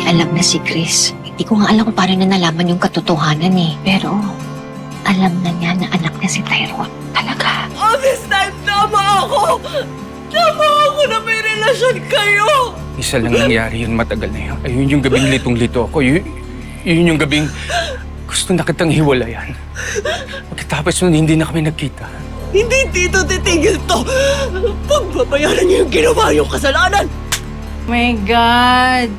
alam na si Chris. Hindi ko nga alam kung paano na nalaman yung katotohanan eh. Pero alam na niya na anak niya si Tyrone. Talaga. Oh, this time, tama ako! Tama ako na may relasyon kayo! Isa lang nangyari yun, matagal na yun. Ayun yung gabing litong-lito ako. Yun yung gabing gusto na kitang hiwalayan. Pagkatapos nun, hindi na kami nagkita. Hindi dito titigil to! Pagbabayaran niyo yung ginawa yung kasalanan! My God!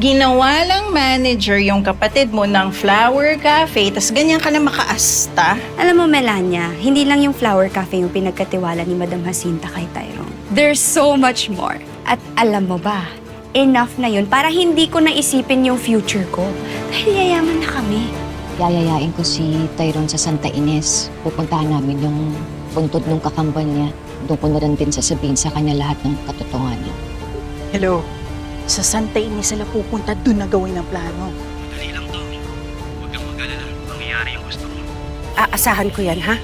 Ginawa lang manager yung kapatid mo ng flower cafe, tas ganyan ka na makaasta. Alam mo, Melania, hindi lang yung Flower Cafe yung pinagkatiwala ni Madam Jacinta kay Tyrone. There's so much more. At alam mo ba, enough na yun para hindi ko naisipin yung future ko. Dahil yayaman na kami. Yayayain ko si Tyrone sa Santa Ines. Pupuntahan namin yung puntod ng kakambal niya. Doon ko na rin din sasabihin sa kanya lahat ng katotohanan. Hello? Sa Santa Ines sila pupunta, doon na gawin ang plano. Dali lang to. Huwag kang mag-alala. Mangyayari yung gusto mo. Aasahan ko yan, ha?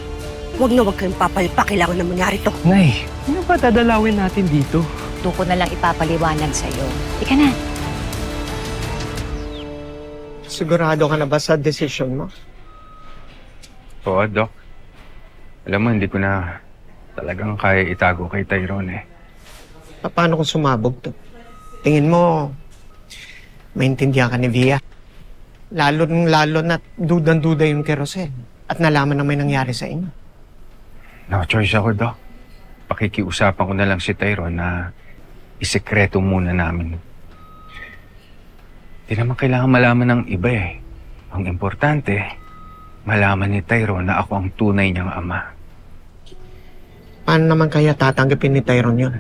Huwag kayong papalpa. Kailangan na mangyari to. Nay, ano ba dadalawin natin dito? Doon ko na lang ipapaliwanag sa'yo. Ika na. Sigurado ka na ba sa desisyon mo? Oo, Doc. Alam mo, hindi ko na talagang kaya itago kay Tyrone eh. Paano kung sumabog to? Tingin mo, maintindihan ka ni Via. Lalo na dudan-duda yung kerosene. At nalaman na may nangyari sa inyo. No choice ako, Doc. Pakikiusapan ko na lang si Tyrone na isekreto muna namin. Hindi naman kailangan malaman ng iba eh. Ang importante, malaman ni Tyrone na ako ang tunay niyang ama. Paano naman kaya tatanggapin ni Tyrone yun?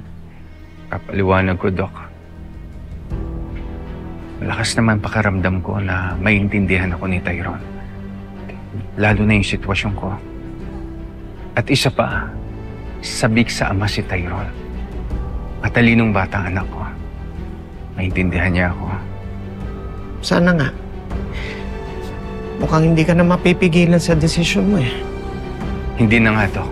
Kapaliwanag ko, Doc. Malakas naman pakaramdam ko na maintindihan ako ni Tyrone. Lalo na yung sitwasyon ko. At isa pa, sabik sa ama si Tyrone. Matalinong batang anak ko. Maintindihan niya ako. Sana nga. Mukhang hindi ka na mapipigilan sa desisyon mo eh. Hindi na nga, Doc.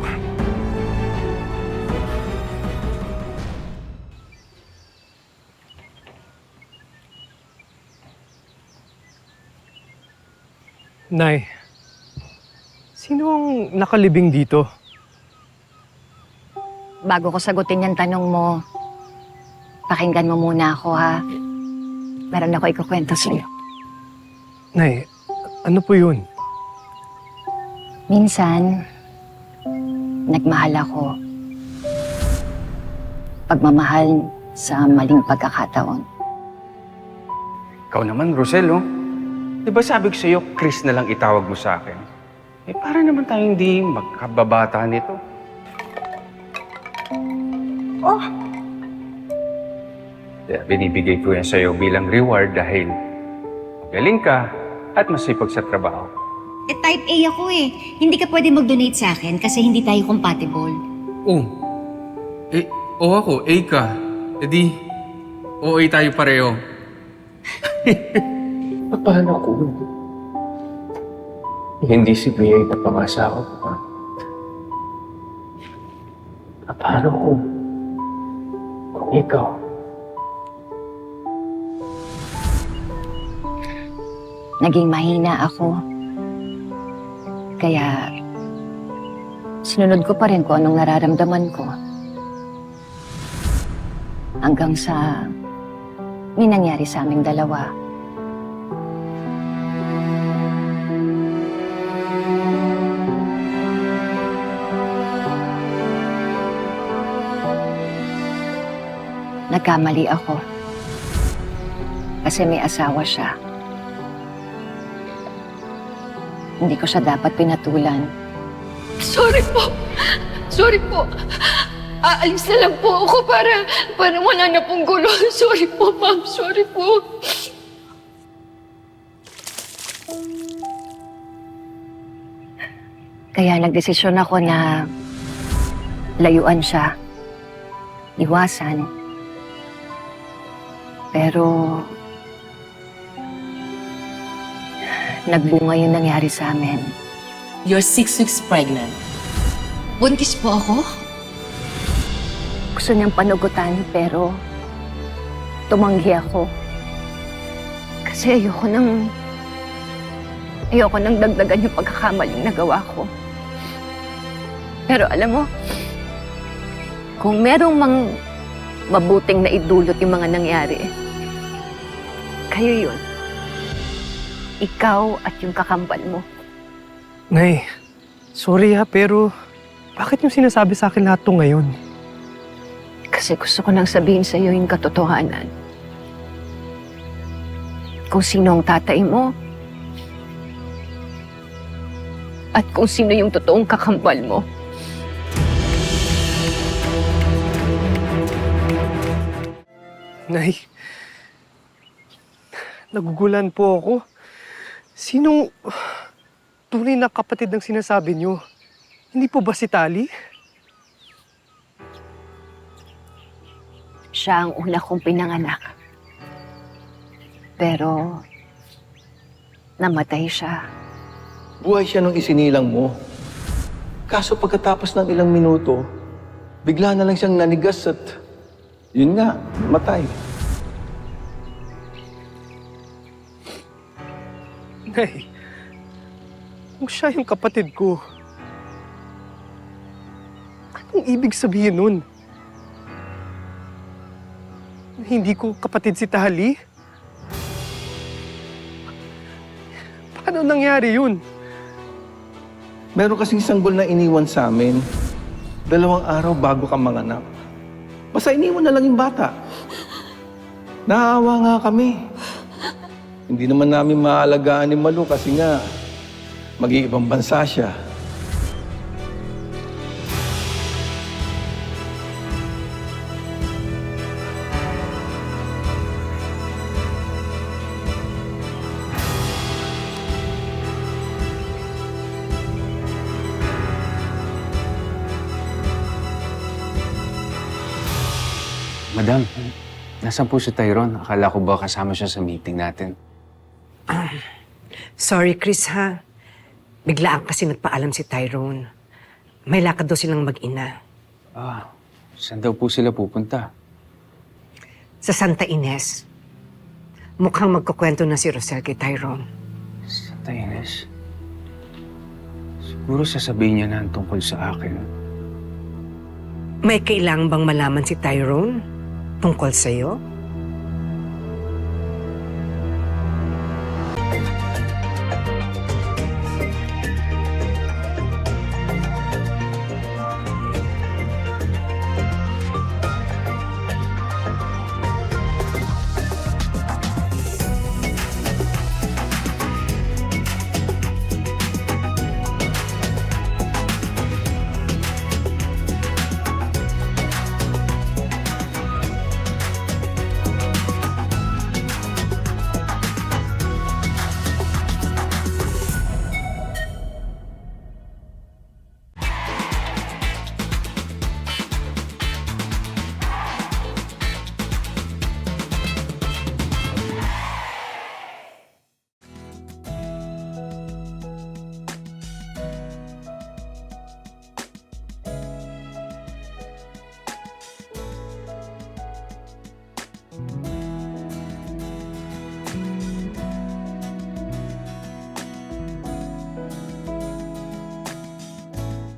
Nay, sino ang nakalibing dito? Bago ko sagutin yung tanong mo, pakinggan mo muna ako, ha? Meron ako ikukwento sa'yo. Nay, ano po yun? Minsan, nagmahal ako. Pagmamahal sa maling pagkakataon. Ikaw naman, Rosel, oh. Di ba sabi ko sa'yo, Chris na lang itawag mo sa akin? Eh, para naman tayo hindi magkababata nito. Oh! Kaya binibigay ko yan sa'yo bilang reward dahil magaling ka at masipag sa trabaho. Eh, type A ako eh. Hindi ka pwede mag-donate sa akin kasi hindi tayo compatible. Oh. O ako, A ka. E di, OA tayo pareho. Paano kung hindi si Bea yung napangasawa ko, ha? Paano kung ikaw? Naging mahina ako. Kaya, sinunod ko pa rin kung anong nararamdaman ko. Hanggang sa may nangyari sa aming dalawa. Nagkamali ako. Kasi may asawa siya. Hindi ko siya dapat pinatulan. Sorry po. Sorry po. Aalis na lang po ako para wala na pong gulo. Sorry po, ma'am. Sorry po. Kaya nagdesisyon ako na layuan siya. Iwasan. Pero nagbunga yung nangyari sa amin. You're 6 weeks pregnant. Buntis po ako? Gusto niyang panugutan pero tumanggi ako. Kasi ayoko nang dagdagan yung pagkakamaling nagawa ko. Pero alam mo, kung merong mabuting na idulot yung mga nangyari, kayo yun. Ikaw at yung kakambal mo. Nay, sorry pero bakit yung sinasabi sa akin lahat to ngayon? Kasi gusto ko nang sabihin sa iyo yung katotohanan. Kung sino ang tatay mo, at kung sino yung totoong kakambal mo. Nay, nagugulan po ako. Sinong tunay na kapatid ng sinasabi niyo? Hindi po ba si Tali? Siya ang una kong pinanganak. Pero, namatay siya. Buhay siya nung isinilang mo. Kaso pagkatapos ng ilang minuto, bigla na lang siyang nanigas at yun nga, matay. Nay, kung siya yung kapatid ko, anong ibig sabihin nun? Hindi ko kapatid si Tali? Paano nangyari yun? Meron kasing sanggol na iniwan sa amin. 2 araw bago ka manganak. Basta iniwan na lang yung bata. Naawa nga kami. Hindi naman namin maalagaan ni Malu kasi nga mag-iibang bansa siya. Madam, nasaan po si Tyrone? Akala ko ba kasama siya sa meeting natin? Sorry, Chris, ha? Biglaan kasi nagpaalam si Tyrone. May lakad daw silang mag-ina. Saan daw po sila pupunta? Sa Santa Ines. Mukhang magkukwento na si Rosel kay Tyrone. Santa Ines? Siguro sasabihin niya na ang tungkol sa akin. May kailangan bang malaman si Tyrone tungkol sa'yo?